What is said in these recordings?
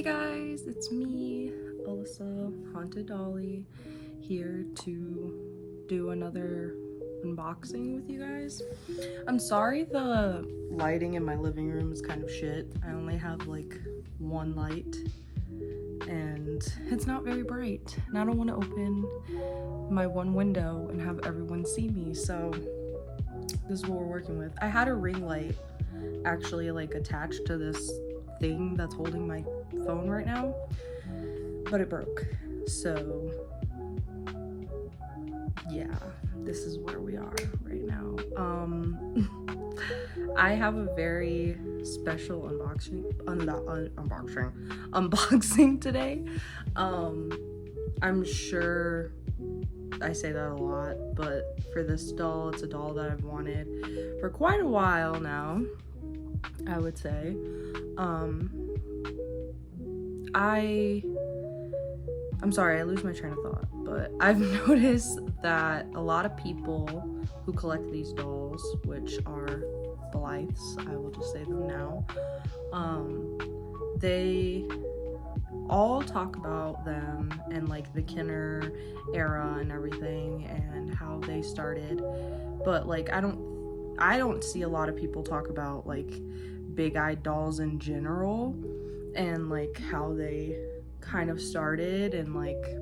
guys, it's me, Alyssa, Haunted Dolly, here to do another unboxing with you guys. I'm sorry the lighting in my living room is kind of shit. I only have like one light and it's not very bright, and I don't want to open my one window and have everyone see me, so this is what we're working with. I had a ring light actually like attached to this thing that's holding my phone right now, but it broke, so yeah, this is where we are right now. I have a very special unboxing today. I'm sure I say that a lot, but for this doll, it's a doll that I've wanted for quite a while now, I would say. I'm sorry, I lose my train of thought, but I've noticed that a lot of people who collect these dolls, which are Blythes, I will just say them now, they all talk about them and like the Kenner era and everything and how they started, but like I don't see a lot of people talk about like big-eyed dolls in general and like how they kind of started and like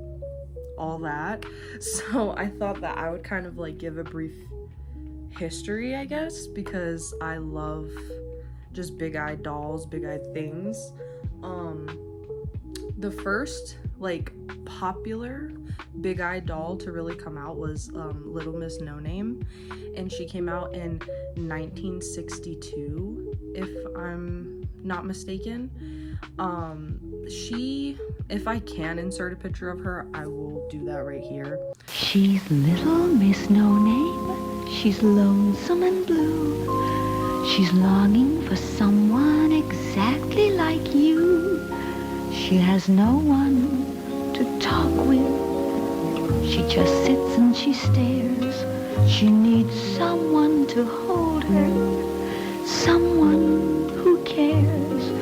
all that. So I thought that I would kind of like give a brief history, I guess, because I love just big-eyed dolls, big-eyed things. The first like popular big-eyed doll to really come out was Little Miss No Name, and she came out in 1962 if I'm not mistaken. If I can insert a picture of her, I will do that right here. She's Little Miss No Name. She's lonesome and blue. She's longing for someone exactly like you. She has no one to talk with. She just sits and she stares. She needs someone to hold her, someone who cares.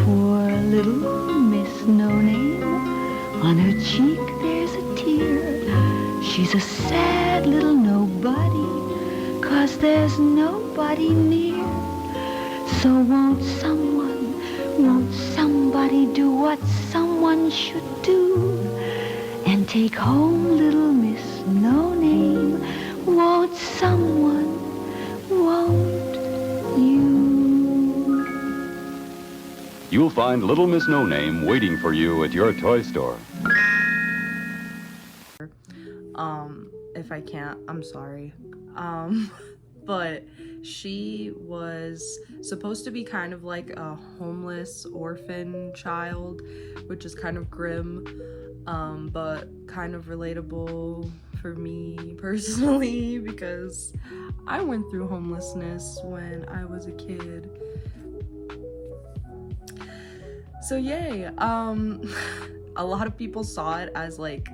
Poor Little Miss No Name, on her cheek there's a tear. She's a sad little nobody, 'cause there's nobody near. So won't somebody do what someone should do, and take home Little Miss No Name? Won't someone, won't you? You'll find Little Miss No Name waiting for you at your toy store. If I can't, I'm sorry. But she was supposed to be kind of like a homeless orphan child, which is kind of grim, but kind of relatable for me personally, because I went through homelessness when I was a kid. So yay. A lot of people saw it as like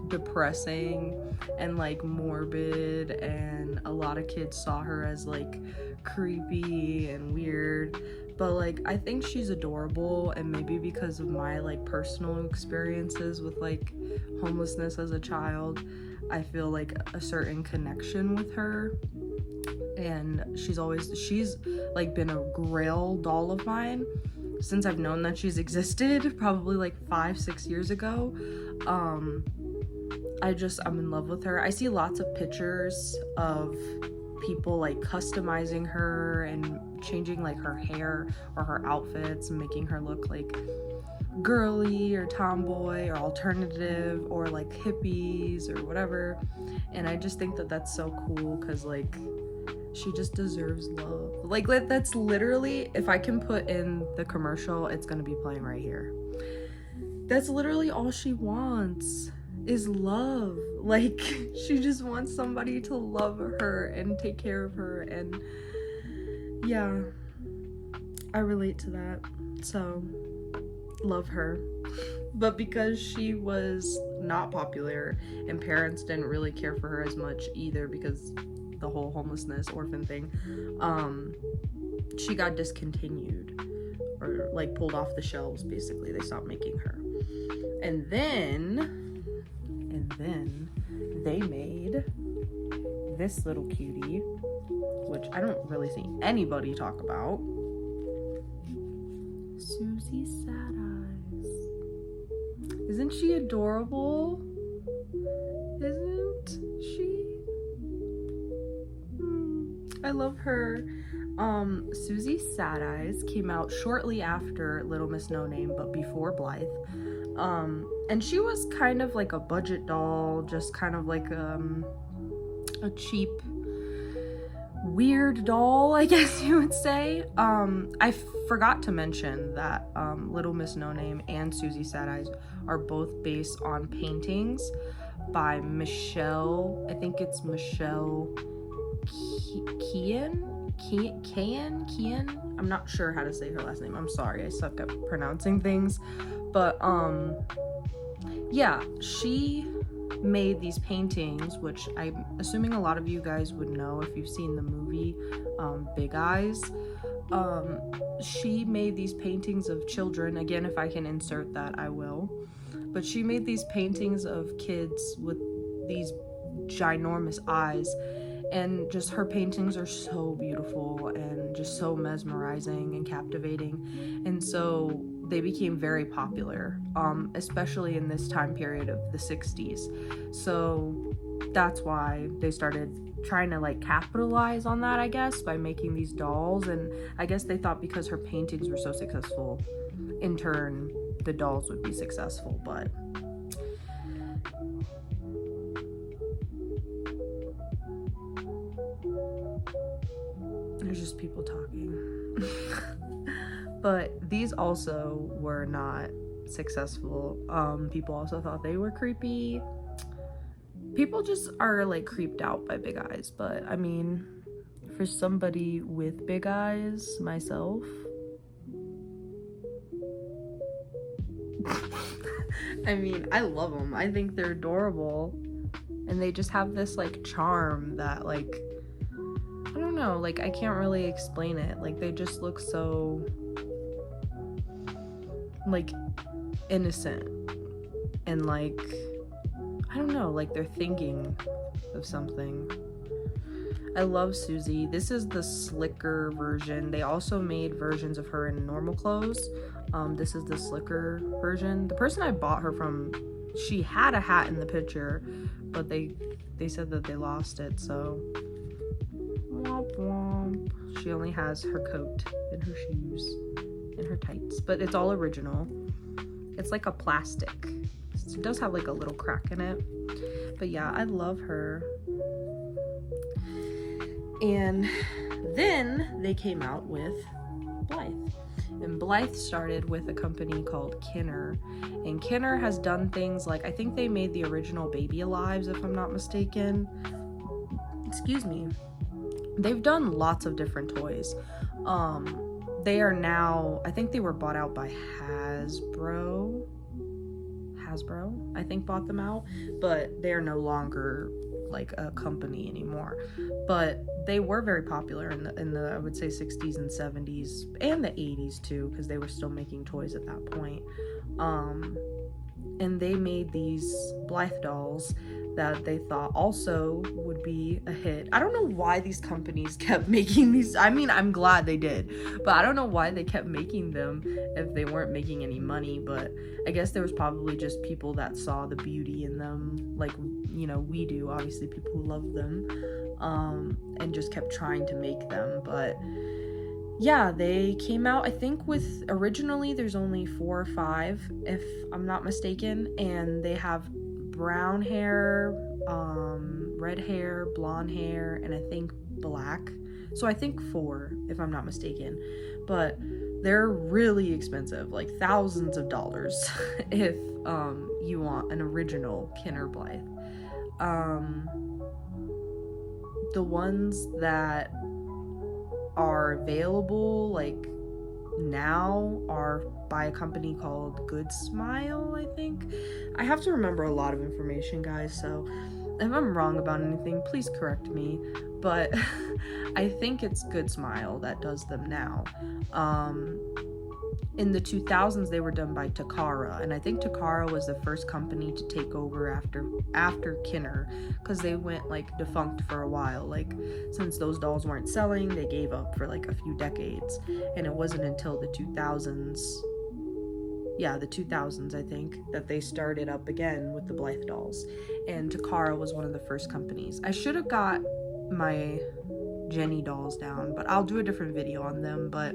depressing and like morbid, and a lot of kids saw her as like creepy and weird, but like I think she's adorable, and maybe because of my like personal experiences with like homelessness as a child, I feel like a certain connection with her, and she's like been a grail doll of mine since I've known that she's existed, probably like 5-6 years ago. I'm in love with her. I see lots of pictures of people like customizing her and changing like her hair or her outfits and making her look like girly or tomboy or alternative or like hippies or whatever, and I just think that that's so cool, because like she just deserves love. Like that's literally, if I can put in the commercial, it's gonna be playing right here. That's literally all she wants is love. Like she just wants somebody to love her and take care of her, and yeah, I relate to that, so love her. But because she was not popular and parents didn't really care for her as much either, because the whole homelessness orphan thing, she got discontinued or like pulled off the shelves. Basically, they stopped making her. And then they made this little cutie, which I don't really see anybody talk about. Susie Sad Eyes. Isn't she adorable? Isn't she? I love her. Susie Sad Eyes came out shortly after Little Miss No Name, but before Blythe. And she was kind of like a budget doll, just kind of like a cheap, weird doll, I guess you would say. I forgot to mention that Little Miss No Name and Susie Sad Eyes are both based on paintings by Michelle, I think it's Michelle Kean? I'm not sure how to say her last name. I'm sorry, I suck at pronouncing things. But yeah, she made these paintings, which I'm assuming a lot of you guys would know if you've seen the movie Big Eyes. She made these paintings of children. Again, if I can insert that, I will. But she made these paintings of kids with these ginormous eyes, and just her paintings are so beautiful and just so mesmerizing and captivating. And so they became very popular, especially in this time period of the 60s. So that's why they started trying to like capitalize on that, I guess, by making these dolls. And I guess they thought because her paintings were so successful, in turn the dolls would be successful. But there's just people talking. But these also were not successful. People also thought they were creepy. People just are like creeped out by big eyes. But I mean, for somebody with big eyes, myself, I mean, I love them. I think they're adorable. And they just have this like charm that like, I don't know, like I can't really explain it. Like they just look so like innocent and like, I don't know, like they're thinking of something. I love Susie. This is the slicker version. They also made versions of her in normal clothes. This is the slicker version. The person I bought her from, she had a hat in the picture, but they said that they lost it, so womp womp. She only has her coat and her shoes and her tights, but it's all original. It's like a plastic. It does have like a little crack in it. But yeah, I love her. And then they came out with Blythe. And Blythe started with a company called Kinner. And Kinner has done things like, I think they made the original Baby Alives, if I'm not mistaken. Excuse me. They've done lots of different toys. They are now, I think they were bought out by Hasbro, I think, bought them out, but they're no longer like a company anymore. But they were very popular in the I would say 60s and 70s and the 80s too, because they were still making toys at that point. And they made these Blythe dolls that they thought also would be a hit. I don't know why these companies kept making these. I mean, I'm glad they did, but I don't know why they kept making them if they weren't making any money. But I guess there was probably just people that saw the beauty in them, like, you know, we do, obviously, people who love them, and just kept trying to make them. But yeah, they came out, I think, with originally there's only 4 or 5, if I'm not mistaken, and they have brown hair, red hair, blonde hair, and I think black. So I think 4, if I'm not mistaken. But they're really expensive, like thousands of dollars if you want an original Kinner Blythe. The ones that are available like now are by a company called Good Smile, I think. I have to remember a lot of information, guys, so if I'm wrong about anything, please correct me, but I think it's Good Smile that does them now. in the 2000s they were done by Takara, and I think Takara was the first company to take over after Kinner, because they went like defunct for a while. Like, since those dolls weren't selling, they gave up for like a few decades, and it wasn't until the 2000s, I think, that they started up again with the Blythe dolls, and Takara was one of the first companies. I should have got my Jenny dolls down, but I'll do a different video on them. But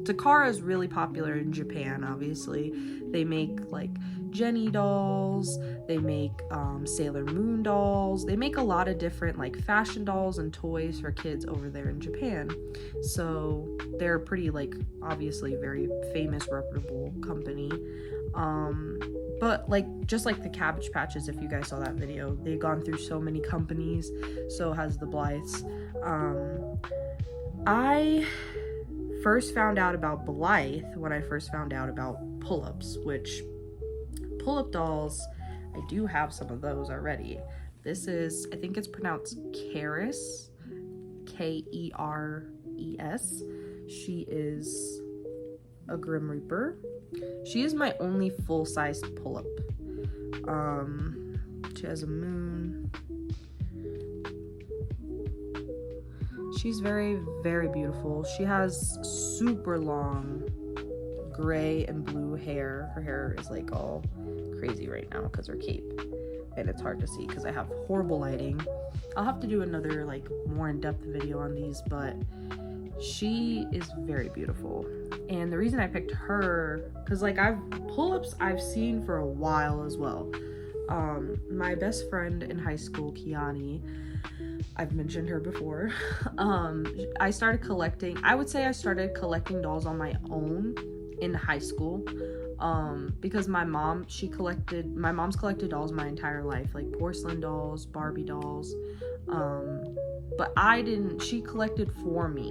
Takara is really popular in Japan, obviously. They make like Jenny dolls, they make Sailor Moon dolls, they make a lot of different like fashion dolls and toys for kids over there in Japan. So they're pretty, like, obviously very famous, reputable company. But like, just like the Cabbage Patches, if you guys saw that video, they've gone through so many companies, so has the Blythes. I first found out about Blythe when I first found out about pull-ups, which pull-up dolls, I do have some of those already. This is, I think it's pronounced Keres, Keres. She is a Grim Reaper. She is my only full-sized pull-up. She has a moon. She's very, very beautiful. She has super long gray and blue hair. Her hair is like all crazy right now because her cape, and it's hard to see because I have horrible lighting. I'll have to do another like more in-depth video on these, but she is very beautiful. And the reason I picked her, because like pull-ups I've seen for a while as well. My best friend in high school, Kiani, I've mentioned her before. I started collecting dolls on my own in high school, because my mom's collected dolls my entire life, like porcelain dolls, Barbie dolls, but she collected for me,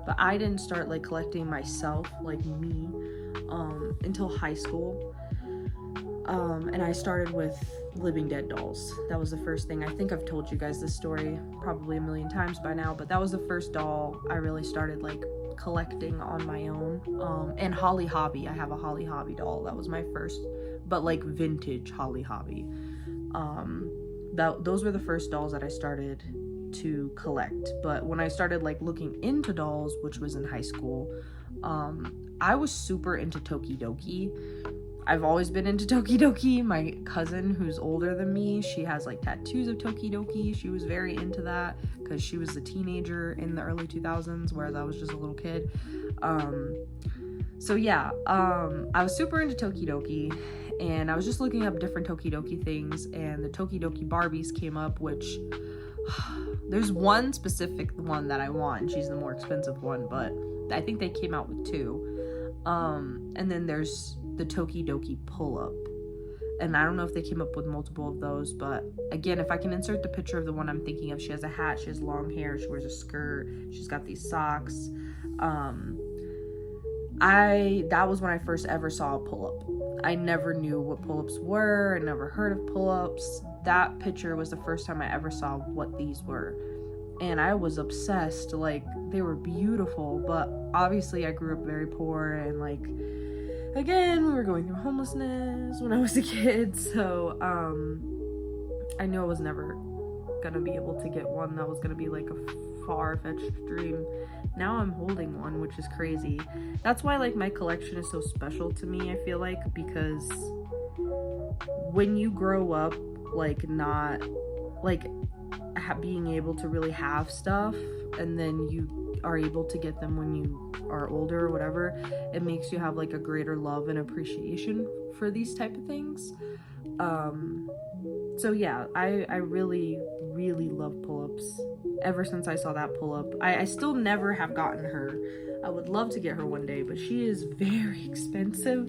but I didn't start like collecting myself, like me, until high school. And I started with Living Dead dolls. That was the first thing. I think I've told you guys this story probably a million times by now, but that was the first doll I really started like collecting on my own. And Holly Hobby. I have a Holly Hobby doll. That was my first, but like vintage Holly Hobby. Those were the first dolls that I started to collect. But when I started like looking into dolls, which was in high school, I was super into Tokidoki. I've always been into Tokidoki. My cousin, who's older than me, she has like tattoos of Tokidoki. She was very into that because she was a teenager in the early 2000s, whereas I was just a little kid. So yeah, I was super into Tokidoki, and I was just looking up different Tokidoki things, and the Tokidoki Barbies came up, which there's one specific one that I want. She's the more expensive one, but I think they came out with two. And then there's the Tokidoki pull-up, and I don't know if they came up with multiple of those, but again, if I can insert the picture of the one I'm thinking of, she has a hat, she has long hair, she wears a skirt, she's got these socks. That was when I first ever saw a pull-up. I never knew what pull-ups were, I never heard of pull-ups. That picture was the first time I ever saw what these were, and I was obsessed. Like, they were beautiful, but obviously I grew up very poor, and like, again, we were going through homelessness when I was a kid, so I knew I was never gonna be able to get one. That was gonna be like a far-fetched dream. Now I'm holding one, which is crazy. That's why like my collection is so special to me, I feel like, because when you grow up like not like being able to really have stuff, and then you are able to get them when you are older or whatever, it makes you have like a greater love and appreciation for these type of things. So yeah, I really, really love pull-ups. Ever since I saw that pull-up, I still never have gotten her. I would love to get her one day, but she is very expensive.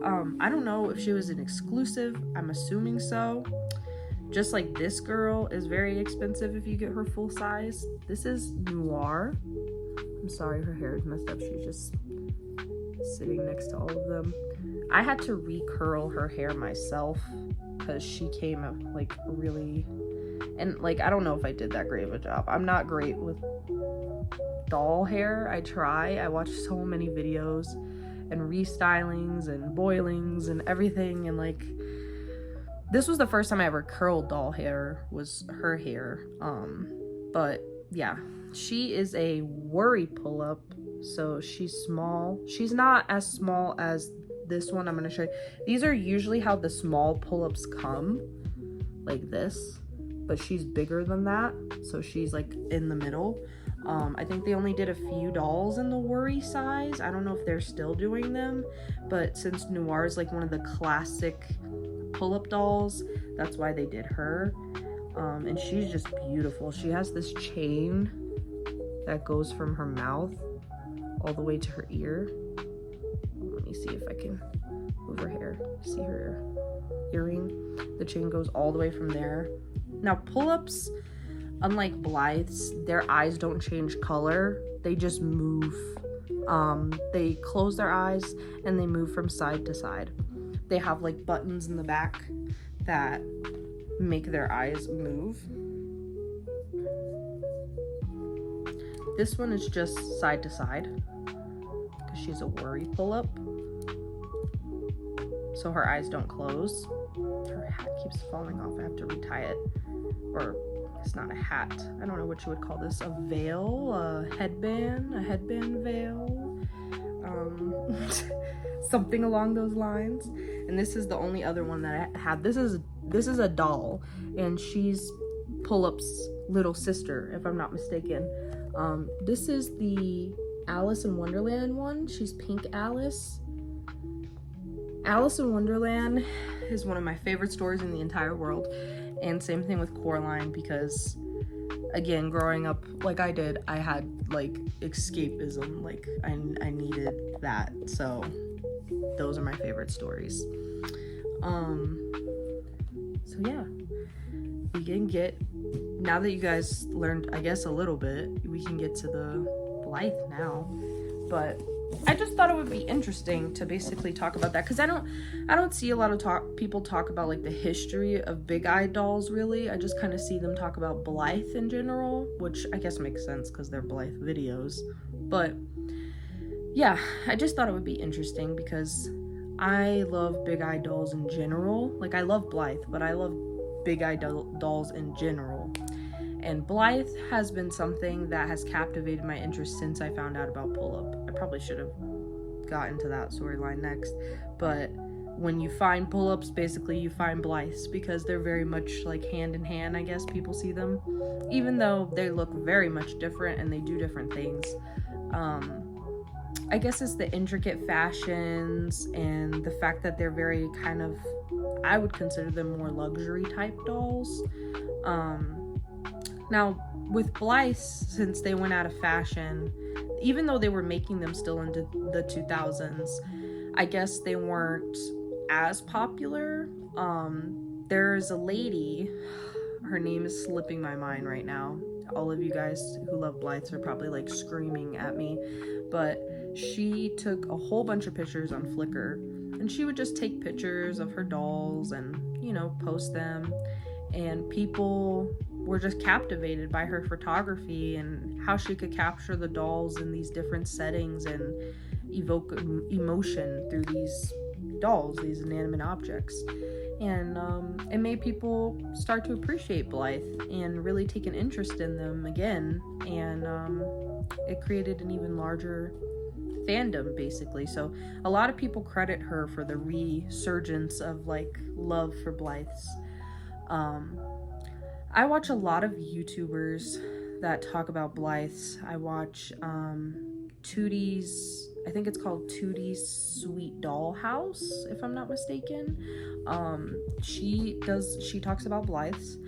I don't know if she was an exclusive. I'm assuming so. Just like this girl is very expensive if you get her full size. This is Noir. I'm sorry, her hair is messed up. She's just sitting next to all of them. I had to recurl her hair myself because she came up like really, and like, I don't know if I did that great of a job. I'm not great with doll hair. I try. I watch so many videos, and restylings and boilings and everything. And like, this was the first time I ever curled doll hair, was her hair. But yeah, she is a worry pull-up, so she's small. She's not as small as this one I'm going to show you. These are usually how the small pull-ups come, like this, but she's bigger than that, so she's like in the middle. I think they only did a few dolls in the worry size. I don't know if they're still doing them, but since Noir is like one of the classic pull-up dolls, that's why they did her. And she's just beautiful. She has this chain that goes from her mouth all the way to her ear. Let me see if I can move her hair. See her earring? The chain goes all the way from there. Now, pull-ups, unlike Blythe's, their eyes don't change color. They just move. They close their eyes and they move from side to side. They have like buttons in the back that make their eyes move. This one is just side to side because she's a worry pull-up, so her eyes don't close. Her hat keeps falling off. I have to retie it. Or it's not a hat, I don't know what you would call this, a veil, a headband veil, something along those lines. And this is the only other one that I had. This is a doll, and she's Pull-Up's little sister, if I'm not mistaken. This is the Alice in Wonderland one. She's Pink Alice. Alice in Wonderland is one of my favorite stories in the entire world, and same thing with Coraline, because again, growing up like I did, I had like escapism, like I needed that, so those are my favorite stories. So yeah, we can get, now that you guys learned, I guess, a little bit, we can get to the Blythe now. But I just thought it would be interesting to basically talk about that, because I don't see a lot of people talk about like the history of big eye dolls, really. I just kind of see them talk about Blythe in general, which I guess makes sense because they're Blythe videos. But yeah, I just thought it would be interesting because I love big eye dolls in general. Like, I love Blythe, but I love big eye dolls in general. And Blythe has been something that has captivated my interest since I found out about pull-up. I probably should have gotten to that storyline next, but when you find pull-ups, basically you find Blythes, because they're very much like hand in hand, I guess people see them, even though they look very much different and they do different things. I guess it's the intricate fashions and the fact that they're very kind of, I would consider them more luxury type dolls. Now, with Blythe, since they went out of fashion, even though they were making them still into the 2000s, I guess they weren't as popular. There's a lady, her name is slipping my mind right now. All of you guys who love Blythes are probably like screaming at me, but she took a whole bunch of pictures on Flickr, and she would just take pictures of her dolls and, you know, post them, and people were just captivated by her photography and how she could capture the dolls in these different settings and evoke emotion through these dolls, these inanimate objects. And it made people start to appreciate Blythe and really take an interest in them again, and it created an even larger fandom, basically. So a lot of people credit her for the resurgence of like love for Blythes. I watch a lot of YouTubers that talk about Blythes. I watch Tootie's, I think it's called Tootie's Sweet Doll House, if I'm not mistaken. She talks about Blythes.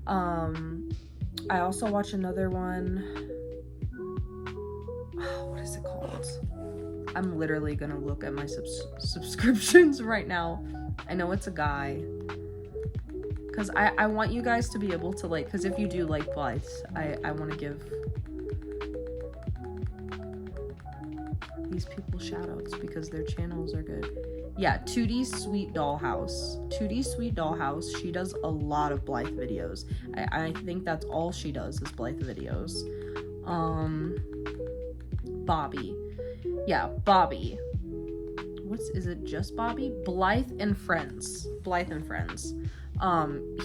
I also watch another one. What is it called? I'm literally gonna look at my subscriptions right now. I know it's a guy, because I want you guys to be able to, like, because if you do like Blythes, I want to give these people shout outs because their channels are good. Yeah, Tootie's Sweet Doll House. Tootie's Sweet Doll House. She does a lot of Blythe videos. I think that's all she does is Blythe videos. Bobby. Yeah, Bobby. is it just Bobby? Blythe and Friends. Blythe and Friends.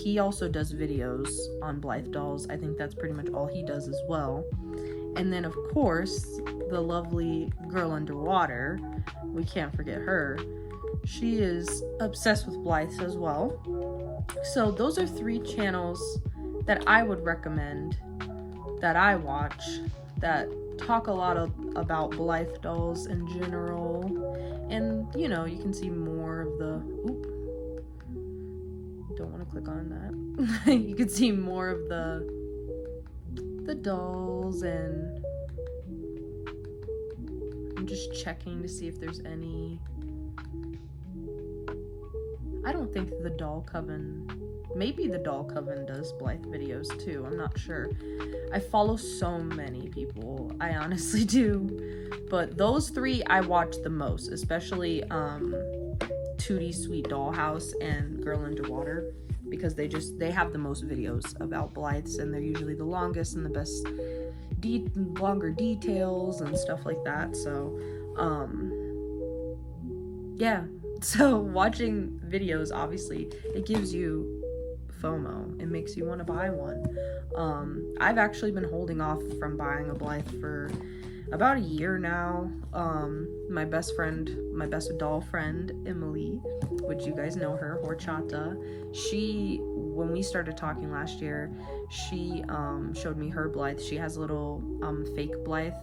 He also does videos on Blythe dolls. I think that's pretty much all he does as well. And then, of course, the lovely girl underwater. We can't forget her. She is obsessed with Blythe as well. So those are 3 channels that I would recommend, that I watch, that talk a lot about Blythe dolls in general. And, you know, you can see more of the... Oop. Don't want to click on that. You can see more of the dolls, and I'm just checking to see if there's any... I don't think the Doll Coven... Maybe the Doll Coven does Blythe videos too. I'm not sure. I follow so many people. I honestly do. But those 3 I watch the most, especially Tootie Sweet Dollhouse and Girl Underwater, because they have the most videos about Blythes, and they're usually the longest and the best longer details and stuff like that. So yeah. So watching videos, obviously, it gives you FOMO. It makes you want to buy one. I've actually been holding off from buying a Blythe for about a year now. My best doll friend, Emily, which you guys know her, Horchata, when we started talking last year, she showed me her Blythe. She has a little fake Blythe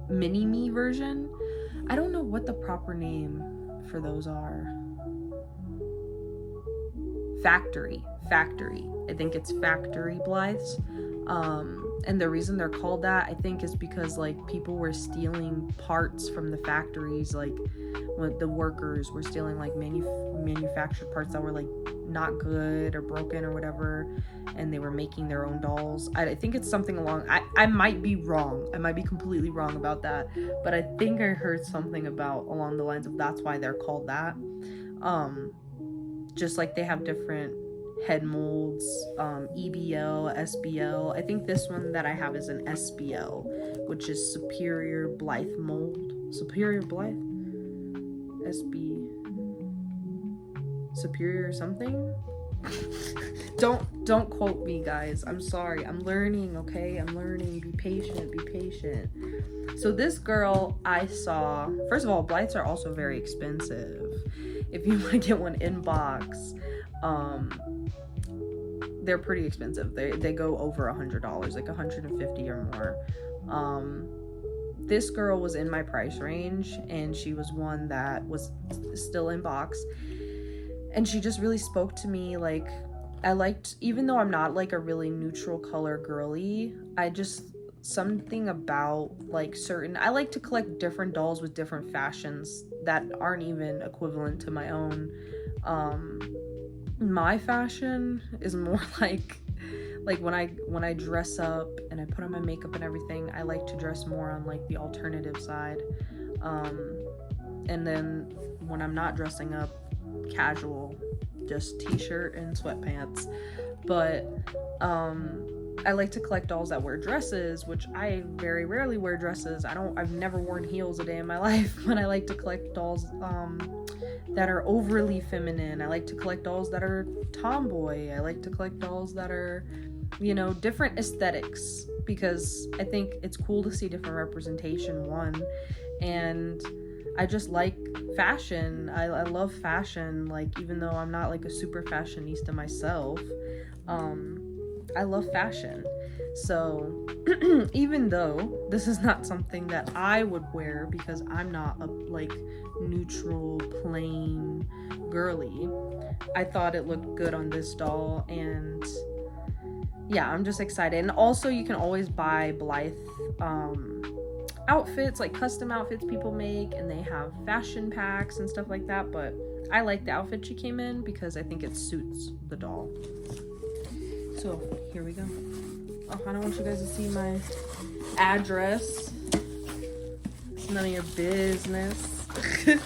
mini-me version. I don't know what the proper name for those are. Factory. I think it's factory Blythes. And the reason they're called that, I think, is because like people were stealing parts from the factories, like when the workers were stealing like manufactured parts that were like not good or broken or whatever, and they were making their own dolls. I think it's something along, I might be wrong, I might be completely wrong about that, but I think I heard something about along the lines of that's why they're called that. Just like they have different head molds, EBL, SBL. I think this one that I have is an SBL, which is Superior Blythe mold. Superior Blythe? SB... Superior something? Don't quote me, guys. I'm sorry. I'm learning, okay? I'm learning. Be patient. So this girl I saw... First of all, Blythes are also very expensive. If you want to get one in box, they're pretty expensive. They go over $100, like $150 or more. This girl was in my price range, and she was one that was still in box, and she just really spoke to me. Like, I liked, even though I'm not like a really neutral color girly, something about like I like to collect different dolls with different fashions that aren't even equivalent to my own. My fashion is more like when I dress up and I put on my makeup and everything, I like to dress more on like the alternative side. And then when I'm not dressing up, casual, just t-shirt and sweatpants. But I like to collect dolls that wear dresses, which I very rarely wear dresses. I've never worn heels a day in my life, but I like to collect dolls that are overly feminine. I like to collect dolls that are tomboy. I like to collect dolls that are, different aesthetics, because I think it's cool to see different representation, one, and I just like fashion. I love fashion, like, even though I'm not like a super fashionista myself, I love fashion. So even though this is not something that I would wear, because I'm not a like neutral plain girly, I thought it looked good on this doll, and yeah, I'm just excited. And also, you can always buy Blythe outfits, like custom outfits people make, and they have fashion packs and stuff like that. But I like the outfit she came in because I think it suits the doll. So here we go. Oh, I don't want you guys to see my address. It's none of your business. Okay.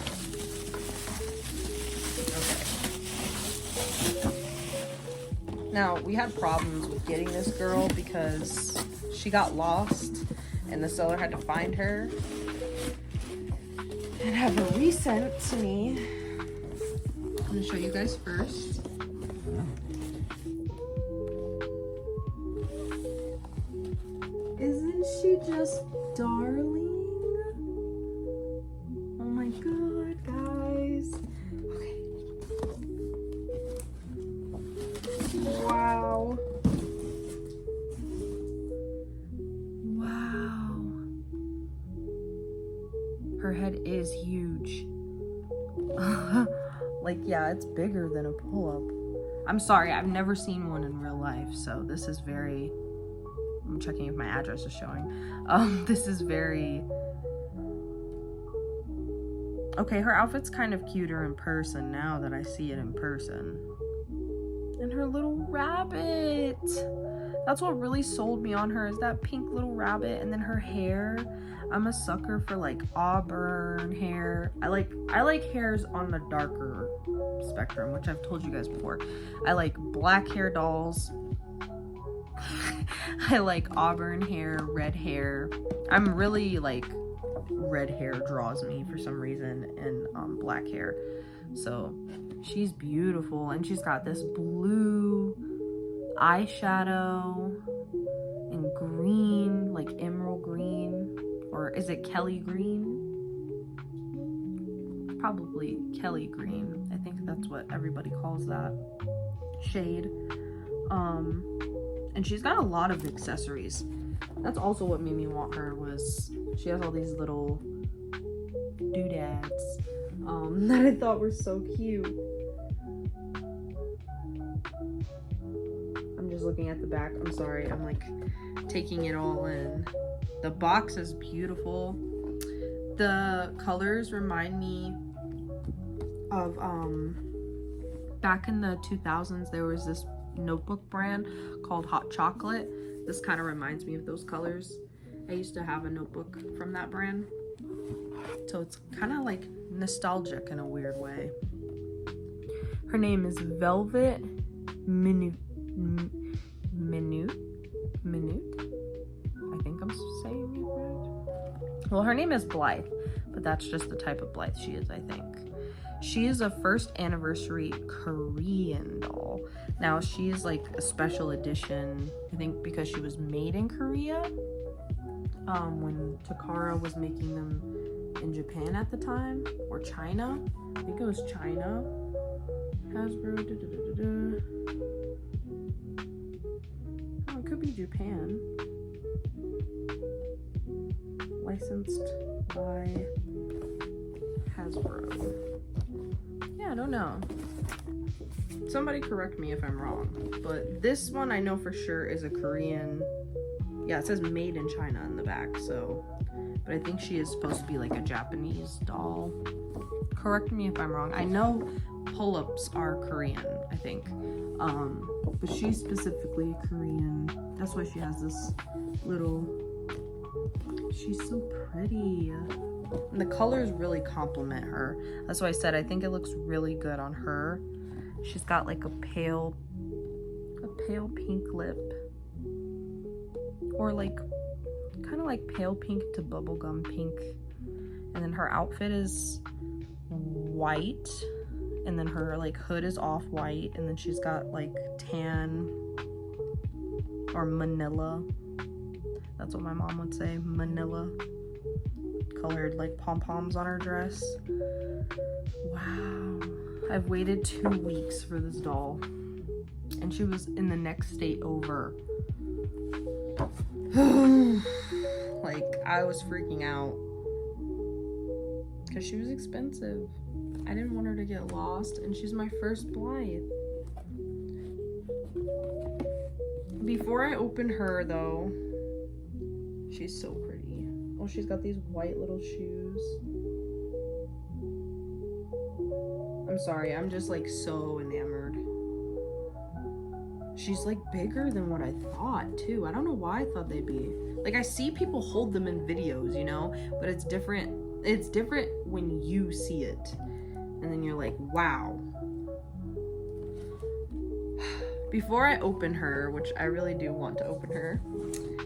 Now, we had problems with getting this girl because she got lost and the seller had to find her. and have a resent to me. I'm gonna show you guys first. Isn't she just darling? Oh my god, guys. Okay. Wow. Wow. Her head is huge. Like, yeah, it's bigger than a pull-up. I'm sorry, I've never seen one in real life, so this is very... I'm checking if my address is showing. This is very... Okay, her outfit's kind of cuter in person now that I see it in person. And her little rabbit. That's what really sold me on her, is that pink little rabbit. And then her hair. I'm a sucker for like auburn hair. I like hairs on the darker spectrum, which I've told you guys before. I like black hair dolls. I like auburn hair, red hair. I'm really like, red hair draws me for some reason, and black hair. So she's beautiful, and she's got this blue eyeshadow and green, like emerald green, or is it Kelly green? Probably Kelly green. I think that's what everybody calls that shade. And she's got a lot of accessories. That's also what made me want her, was she has all these little doodads that I thought were so cute. I'm just looking at the back. I'm sorry, I'm like taking it all in. The box is beautiful. The colors remind me of back in the 2000s, there was this notebook brand called Hot Chocolate. This kind of reminds me of those colors. I used to have a notebook from that brand, so it's kind of like nostalgic in a weird way. Her name is Velvet Minute. I think I'm saying it right. Well, her name is Blythe, but that's just the type of Blythe she is, I think. She is a first anniversary Korean doll. Now, she is like a special edition, I think, because she was made in Korea when Takara was making them in Japan at the time, or China. I think it was China. Hasbro, Oh, it could be Japan. Licensed by Hasbro. Yeah, I don't know. Somebody correct me if I'm wrong, but this one I know for sure is a Korean. Yeah, it says made in China in the back, so, but I think she is supposed to be like a Japanese doll. Correct me if I'm wrong. I know pull-ups are Korean, I think, but she's specifically Korean. That's why she has this little, she's so pretty. And the colors really complement her. That's why I said I think it looks really good on her. She's got like a pale pink lip, or like kind of like pale pink to bubblegum pink. And then her outfit is white, and then her like hood is off white, and then she's got like tan or manila. That's what my mom would say, manila. Colored like pom-poms on her dress. Wow. I've waited 2 weeks for this doll, and she was in the next state over. Like, I was freaking out because she was expensive. I didn't want her to get lost, and she's my first Blythe. Before I open her though, she's so pretty. Oh, she's got these white little shoes. I'm sorry, I'm just like so enamored. She's like bigger than what I thought too. I don't know why I thought they'd be. Like, I see people hold them in videos, you know, but it's different. It's different when you see it. And then you're like, wow. Before I open her, which I really do want to open her,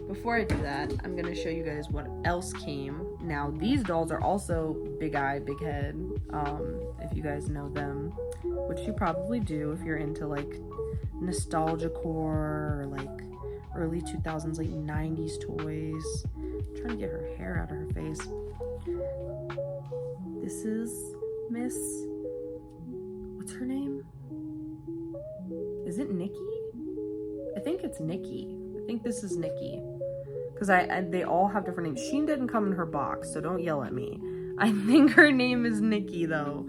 before I do that, I'm gonna show you guys what else came. Now, these dolls are also big eye, big head, if you guys know them, which you probably do if you're into like nostalgia core or like early 2000s, like 90s toys. I'm trying to get her hair out of her face. This is Miss, what's her name? Is it Nikki? I think it's Nikki. I think this is Nikki. Because they all have different names. She didn't come in her box, so don't yell at me. I think her name is Nikki, though.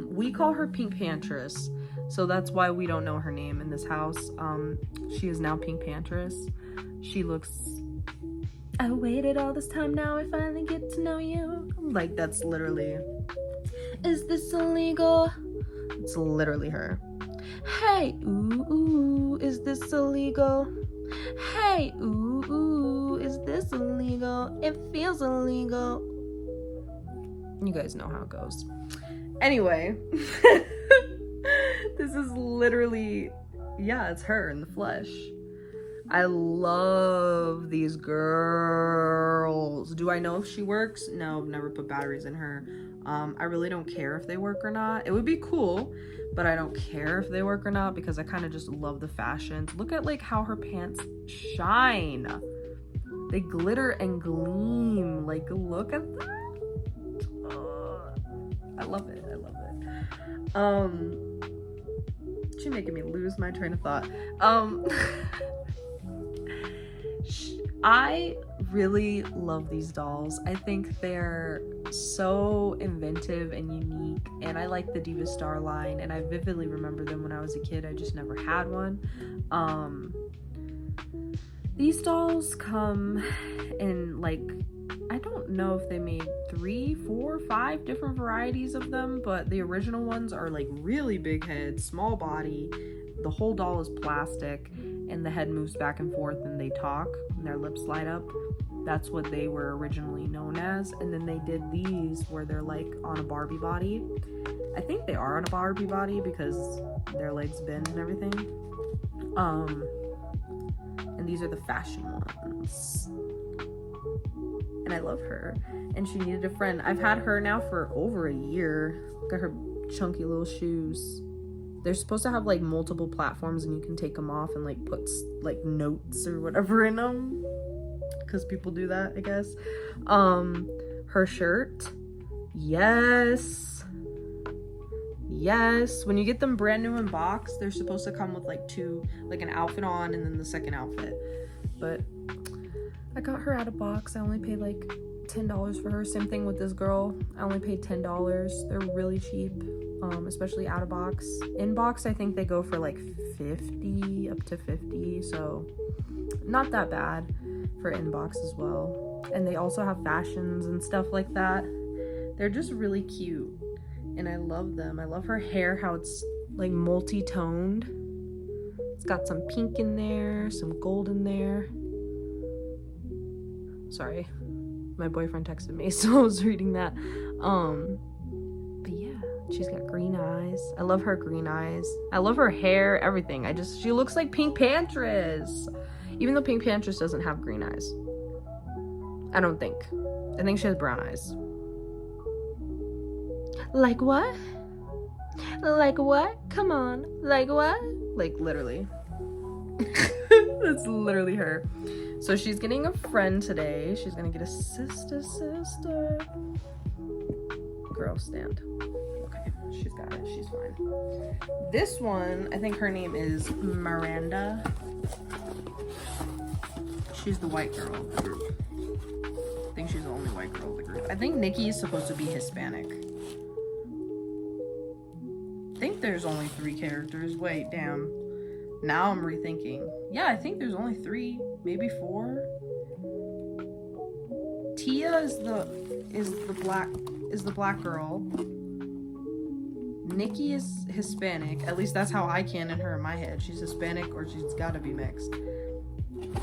We call her Pink Pantress, so that's why we don't know her name in this house. She is now Pink Pantress. She looks... I waited all this time, now I finally get to know you. Like, that's literally... Is this illegal? It's literally her. Hey, ooh, ooh, is this illegal? Hey, ooh, ooh, is this illegal? It feels illegal. You guys know how it goes. Anyway, this is literally, yeah, it's her in the flesh. I love these girls. Do I know if she works? No, I've never put batteries in her. I really don't care if they work or not. It would be cool, but I don't care if they work or not because I kind of just love the fashions. Look at like how her pants shine. They glitter and gleam. Like, look at that. I love it. I love it. She's making me lose my train of thought. I really love these dolls. I think they're so inventive and unique, and I like the Diva Star line, and I vividly remember them when I was a kid. I just never had one. These dolls come in, like, I don't know if they made 3, 4, 5 different varieties of them, but the original ones are like really big head, small body. The whole doll is plastic, and the head moves back and forth, and they talk, and their lips light up. That's what they were originally known as. And then they did these where they're like on a Barbie body. I think they are on a Barbie body because their legs bend and everything. And these are the fashion ones. And I love her. And she needed a friend. I've had her now for over a year. Look at her chunky little shoes. They're supposed to have like multiple platforms, and you can take them off and like put like notes or whatever in them, because people do that, I guess. Her shirt, yes, when you get them brand new in box, they're supposed to come with like two, like an outfit on and then the second outfit. But I got her out of box. I only paid like $10 for her. Same thing with this girl. I only paid $10. They're really cheap. Especially out of box. In box, I think they go for like 50, up to 50, so not that bad for in box as well. And they also have fashions and stuff like that. They're just really cute, and I love them. I love her hair, how it's like multi-toned. It's got some pink in there, some gold in there. Sorry, my boyfriend texted me, so I was reading that. But yeah. She's got green eyes. I love her green eyes. I love her hair, everything. She looks like Pink Pantress. Even though Pink Pantress doesn't have green eyes. I don't think. I think she has brown eyes. Like what? Like what? Come on. Like what? Like literally. That's literally her. So she's getting a friend today. She's gonna get a sister. Girl, stand. She's got it. She's fine. This one, I think her name is Miranda. She's the white girl of the group. I think she's the only white girl of the group. I think Nikki is supposed to be Hispanic. I think there's only 3 characters. Wait, damn. Now I'm rethinking. Yeah, I think there's only 3, maybe 4. Tia is the black girl. Nikki is Hispanic. At least that's how I canon her in my head. She's Hispanic, or she's got to be mixed.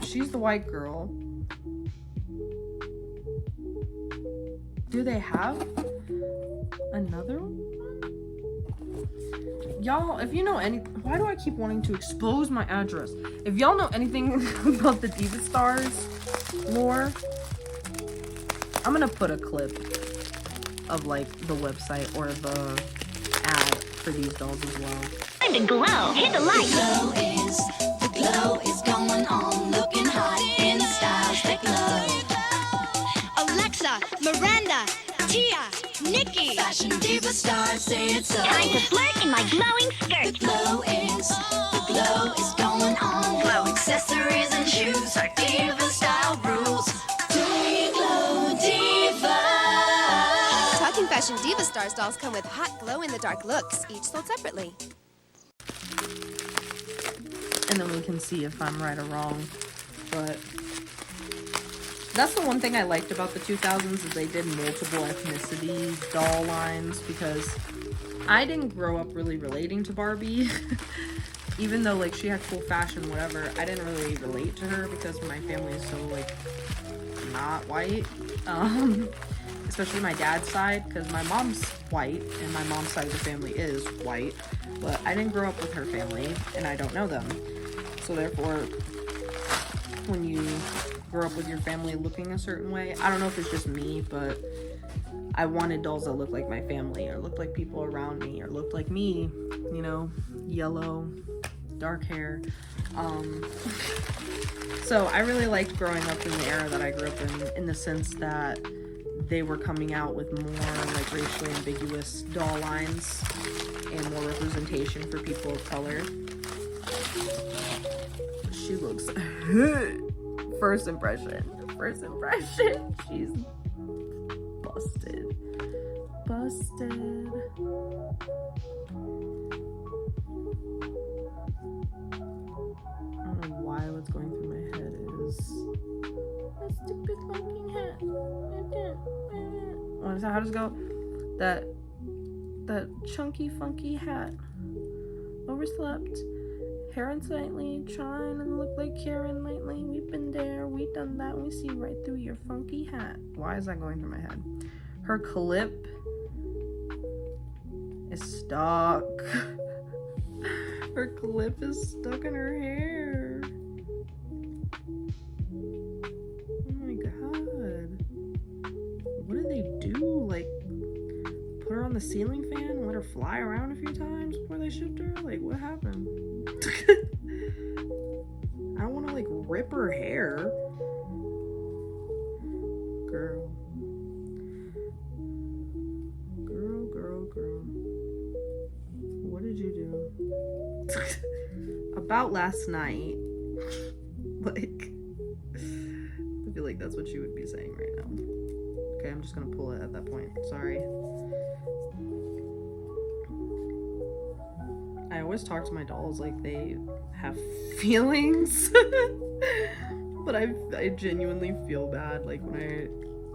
She's the white girl. Do they have another one? Y'all, if you know why do I keep wanting to expose my address? If y'all know anything about the Diva Stars lore, I'm gonna put a clip of like the website or the ad for these dolls as well. Time to glow. Hit the light. The glow is going on, looking hot in styles that glow. Alexa, Miranda, Tia, Nikki. Fashion Diva Stars say it's so. Time to flirt in my glowing skirt. The glow is going on. Glow accessories and shoes are Diva style rules. Do you glow, Diva? Talking Fashion Diva Stars dolls come with hot glow-in-the-dark looks, each sold separately. And then we can see if I'm right or wrong. But that's the one thing I liked about the 2000s is they did multiple ethnicity doll lines, because I didn't grow up really relating to Barbie. Even though like she had cool fashion, whatever, I didn't really relate to her because my family is so like not white. Especially my dad's side, because my mom's white and my mom's side of the family is white, but I didn't grow up with her family and I don't know them. So therefore, when you grow up with your family looking a certain way, I don't know if it's just me, but I wanted dolls that looked like my family or looked like people around me or looked like me, you know, yellow, dark hair. So I really liked growing up in the era that I grew up in the sense that they were coming out with more like racially ambiguous doll lines and more representation for people of color. She looks first impression, she's busted. I don't know why what's going through my head is that stupid fucking hat. How does it go? That chunky funky hat. Overslept. Hair unsightly, trying to look like Karen lately. We've been there, we've done that. We see right through your funky hat. Why is that going through my head? Her clip is stuck. Her clip is stuck in her hair. Oh my god. What do they do? Like, put her on the ceiling fan and let her fly around a few times before they shipped her? Like, what happened? I don't want to, like, rip her hair. Girl. What did you do? About last night. Like, I feel like that's what you would be saying right now. Okay, I'm just gonna pull it at that point. Sorry. I always talk to my dolls like they have feelings. But I genuinely feel bad like when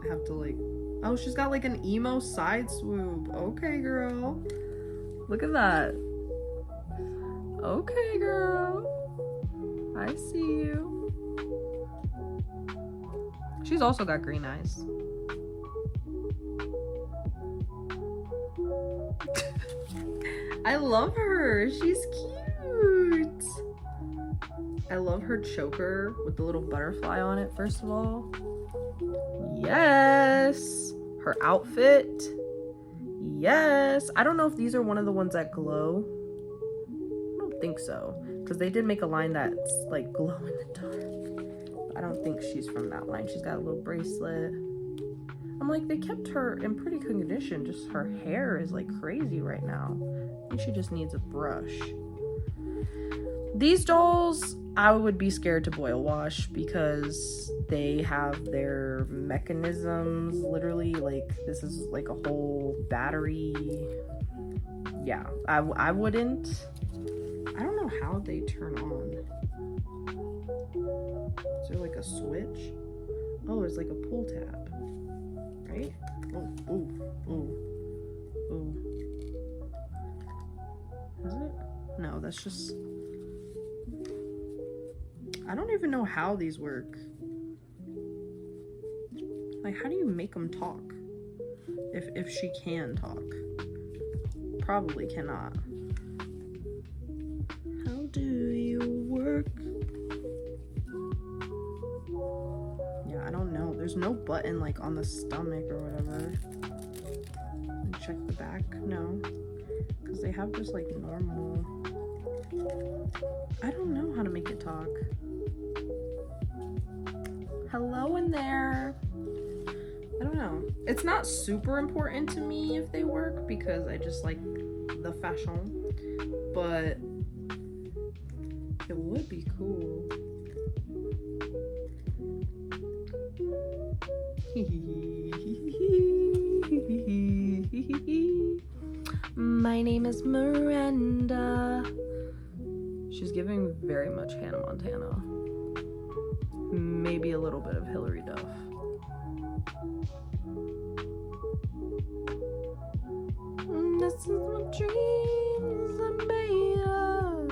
I have to like, oh, she's got like an emo side swoop. Okay, girl. Look at that. Okay, girl. I see you. She's also got green eyes. I love her. She's cute. I love her choker with the little butterfly on it, first of all. Yes. Her outfit. Yes. I don't know if these are one of the ones that glow. I don't think so, because they did make a line that's like glow in the dark. I don't think she's from that line. She's got a little bracelet. I'm like, they kept her in pretty good condition. Just her hair is like crazy right now. I think she just needs a brush. These dolls, I would be scared to boil wash because they have their mechanisms literally like this is like a whole battery. Yeah, I wouldn't. I don't know how they turn on. Is there like a switch? Oh, it's like a pull tab, right? Oh, ooh, ooh, ooh. Is it? No, that's just... I don't even know how these work. Like, how do you make them talk? If she can talk. Probably cannot. there's no button like on the stomach or whatever. And check the back. No, because they have just like normal. I don't know how to make it talk. Hello in there. I don't know. It's not super important to me if they work because I just like the fashion, but it would be cool. My name is Miranda. She's giving very much Hannah Montana. Maybe a little bit of Hilary Duff. This is what dreams are made of.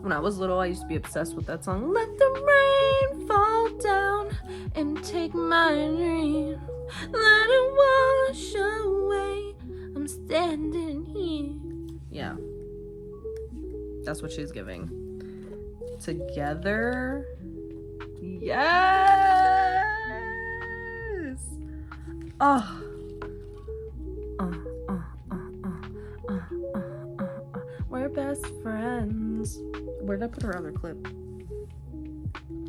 When I was little, I used to be obsessed with that song. Let the rain fall down and take my dream. Let it wash away. I'm standing here. Yeah. That's what she's giving. Together. Yes. Oh. We're best friends. Where did I put her other clip?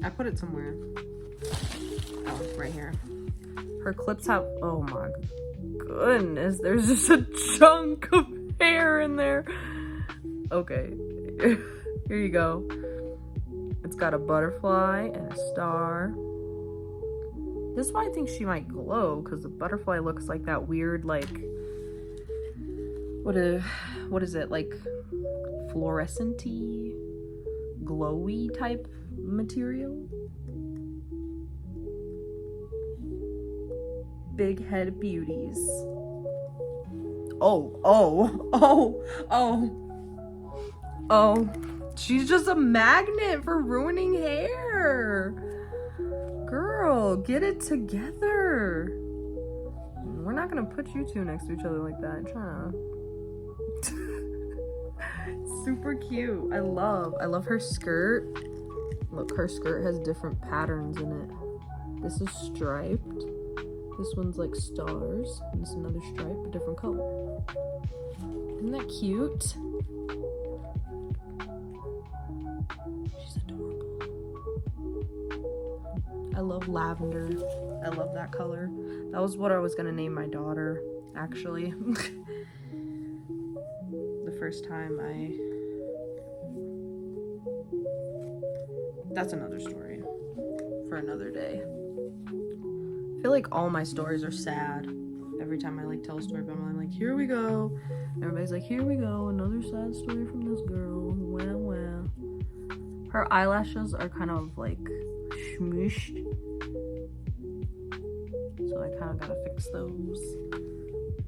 I put it somewhere. Oh, right here. Her clips have, oh my goodness, there's just a chunk of hair in there. Okay, here you go. It's got a butterfly and a star. This is why I think she might glow, because the butterfly looks like that weird, like, what is it, like fluorescent-y, glowy type material. Big head beauties. Oh, she's just a magnet for ruining hair. Girl, get it together. We're not gonna put you two next to each other like that. I'm trying to. Super cute. I love her skirt. Look, her skirt has different patterns in it. This is striped. This one's like stars. And this is another stripe, a different color. Isn't that cute? She's adorable. I love lavender. I love that color. That was what I was gonna name my daughter, actually. The first time that's another story for another day. I feel like all my stories are sad. Every time I like tell a story about mine, I'm like, here we go. Everybody's like, here we go, another sad story from this girl. Well. Her eyelashes are kind of like smooshed. So I kind of gotta fix those.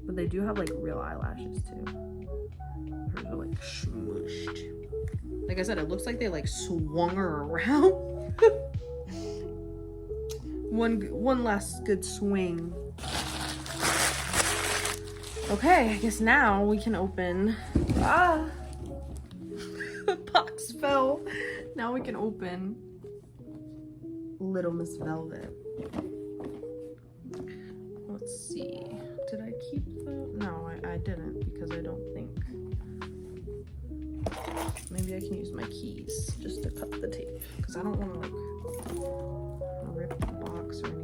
But they do have like real eyelashes too. Hers are like smooshed. Like I said, it looks like they like swung her around. One last good swing. Okay, I guess now we can open. The box fell. Now we can open Little Miss Velvet. Let's see. Did I keep the? No, I didn't, because I don't think. Maybe I can use my keys just to cut the tape, because I don't want to like rip the box or anything.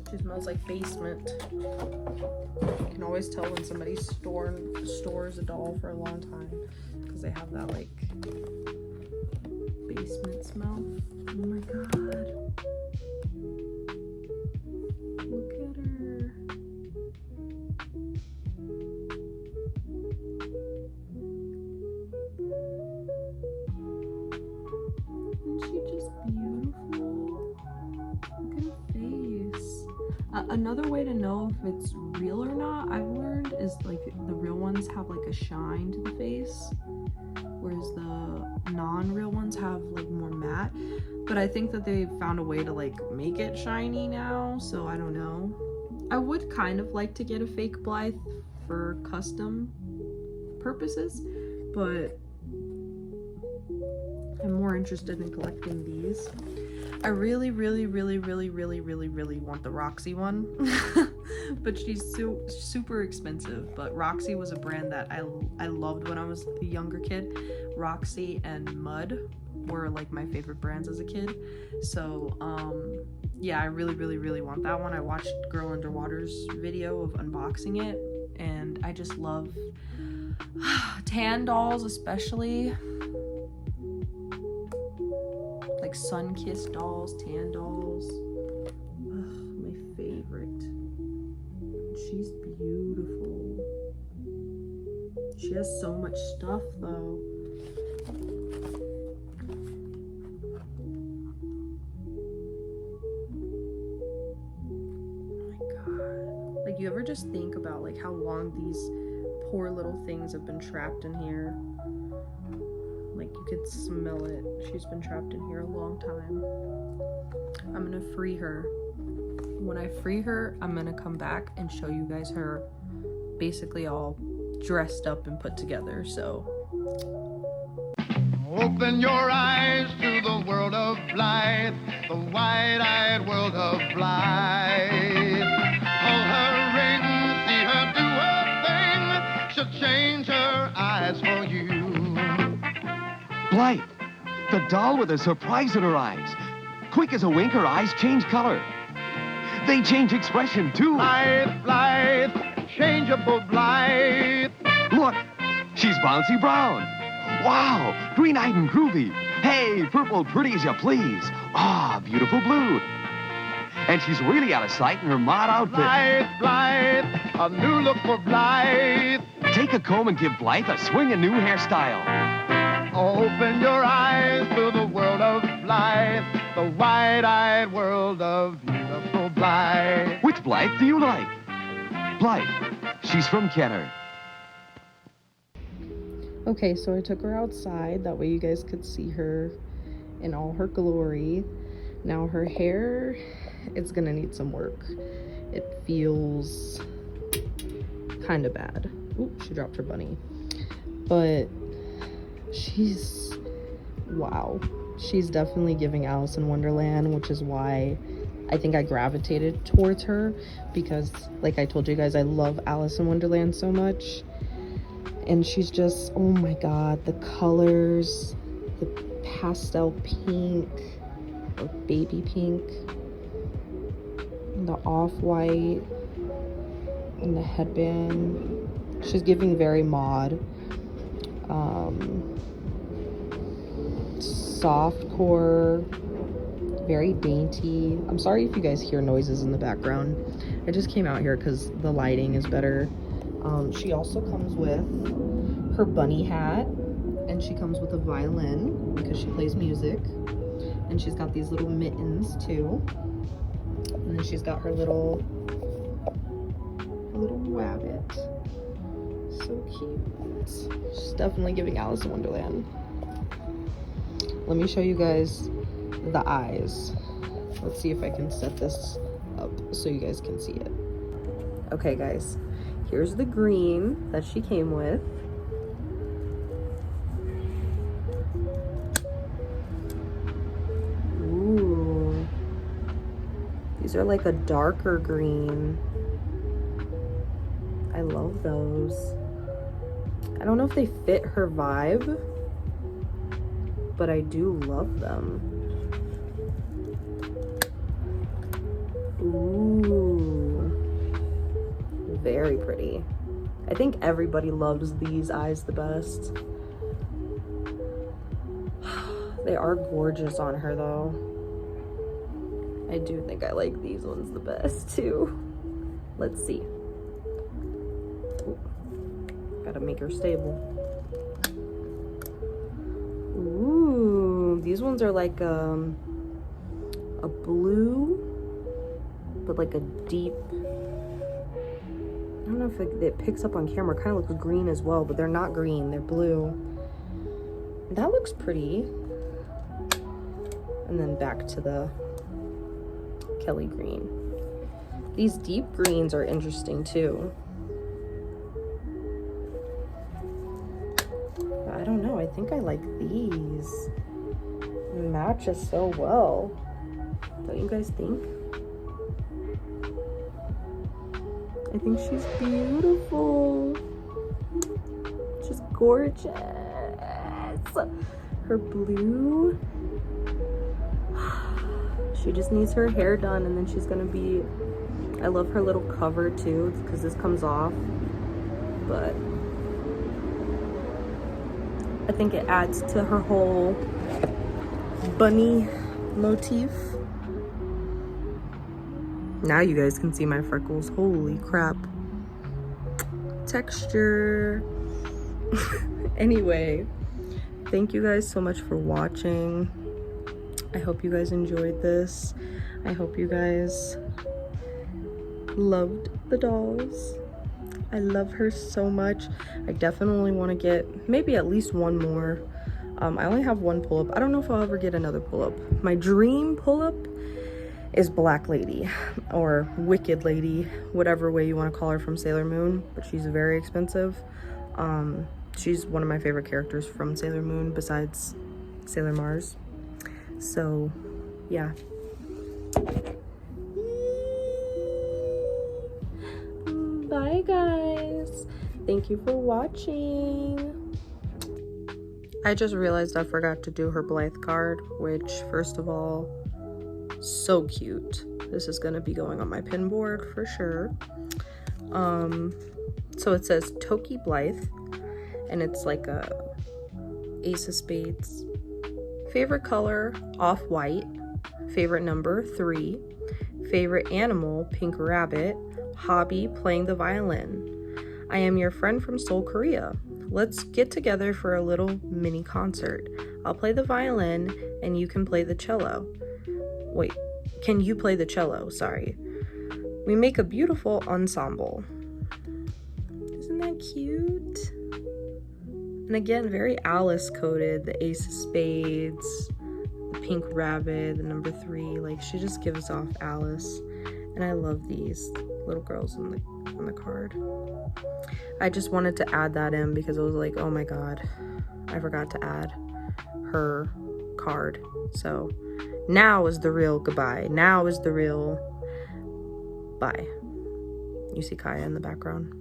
She smells like basement. You can always tell when somebody stores a doll for a long time because they have that like basement smell. Oh my god. Look at her. Isn't she just beautiful? Look at her face. Another way to know if it's real or not, I've learned, is like the real ones have like a shine to the face, whereas the non-real ones have like more matte. But I think that they found a way to like make it shiny now, so I don't know. I would kind of like to get a fake Blythe for custom purposes, but I'm more interested in collecting these. I really want the Roxy one. But she's super expensive. But Roxy was a brand that I loved when I was a younger kid. Roxy and Mud were like my favorite brands as a kid. So yeah, I really want that one. I watched Girl Underwater's video of unboxing it, and I just love tan dolls, especially like sun-kissed dolls, tan dolls. Ugh, my favorite. She's beautiful. She has so much stuff though. Oh my god. Like, you ever just think about like how long these poor little things have been trapped in here? Like, you could smell it. She's been trapped in here a long time. I'm gonna free her. When I free her, I'm gonna come back and show you guys her basically all dressed up and put together, so. Open your eyes to the world of Blythe, the wide-eyed world of Blythe. Hold her ring, see her do her thing, she'll change her eyes for you. Blythe, the doll with a surprise in her eyes. Quick as a wink, her eyes change color. They change expression, too. Blythe, Blythe, changeable Blythe. Look, she's bouncy brown. Wow, green-eyed and groovy. Hey, purple, pretty as you please. Ah, beautiful blue. And she's really out of sight in her mod outfit. Blythe, Blythe, a new look for Blythe. Take a comb and give Blythe a swinging new hairstyle. Open your eyes to the world of Blythe, the wide-eyed world of beautiful Blythe. Which Blythe do you like? Blythe, she's from Kenner. Okay, so I took her outside, that way you guys could see her in all her glory. Now her hair, it's gonna need some work. It feels kind of bad. Ooh, she dropped her bunny. But she's, wow. She's definitely giving Alice in Wonderland, which is why I think I gravitated towards her, because like I told you guys, I love Alice in Wonderland so much. And she's just, oh my god, the colors, the pastel pink or baby pink, and the off-white, and the headband. She's giving very mod. Soft core, very dainty. I'm sorry if you guys hear noises in the background. I just came out here because the lighting is better. She also comes with her bunny hat, and she comes with a violin because she plays music, and she's got these little mittens too, and then she's got her little rabbit. So cute. She's definitely giving Alice in Wonderland. Let me show you guys the eyes. Let's see if I can set this up so you guys can see it. Okay guys, here's the green that she came with. Ooh. These are like a darker green. I love those. I don't know if they fit her vibe, but I do love them. Ooh, very pretty. I think everybody loves these eyes the best. They are gorgeous on her though. I do think I like these ones the best too. Let's see. Ooh, gotta make her stable. Ooh, these ones are like a blue, but like a deep, I don't know if it picks up on camera, kind of looks green as well, but they're not green, they're blue. That looks pretty. And And then back to the Kelly green. These deep greens are interesting too. But I don't know, I think I like these. It matches so well. Don't you guys think? I think she's beautiful. She's gorgeous. Her blue. She just needs her hair done and then she's gonna be, I love her little cover too because this comes off, but I think it adds to her whole bunny motif. Now you guys can see my freckles. Holy crap. Texture. Anyway, thank you guys so much for watching. I hope you guys enjoyed this. I hope you guys loved the dolls. I love her so much. I definitely want to get maybe at least one more. I only have one pull-up. I don't know if I'll ever get another pull-up. My dream pull-up is Black Lady or Wicked Lady, whatever way you want to call her, from Sailor Moon, but she's very expensive. She's one of my favorite characters from Sailor Moon besides Sailor Mars. So yeah. Bye guys, thank you for watching. I just realized I forgot to do her Blythe card, which, first of all, so cute. This is gonna be going on my pin board for sure. So it says Toki Blythe, and it's like a ace of spades. Favorite color, off-white. Favorite number, 3. Favorite animal, pink rabbit. Hobby, playing the violin. I am your friend from Seoul, Korea. Let's get together for a little mini concert. I'll play the violin and you can play the cello. Wait, can you play the cello? Sorry. We make a beautiful ensemble. Isn't that cute? And again, very Alice coded. The ace of spades, the pink rabbit, the number 3. Like, she just gives off Alice. And I love these little girls on the card. I just wanted to add that in because I was like, oh my god, I forgot to add her card. So now is the real goodbye. Now is the real bye. You see Kaya in the background.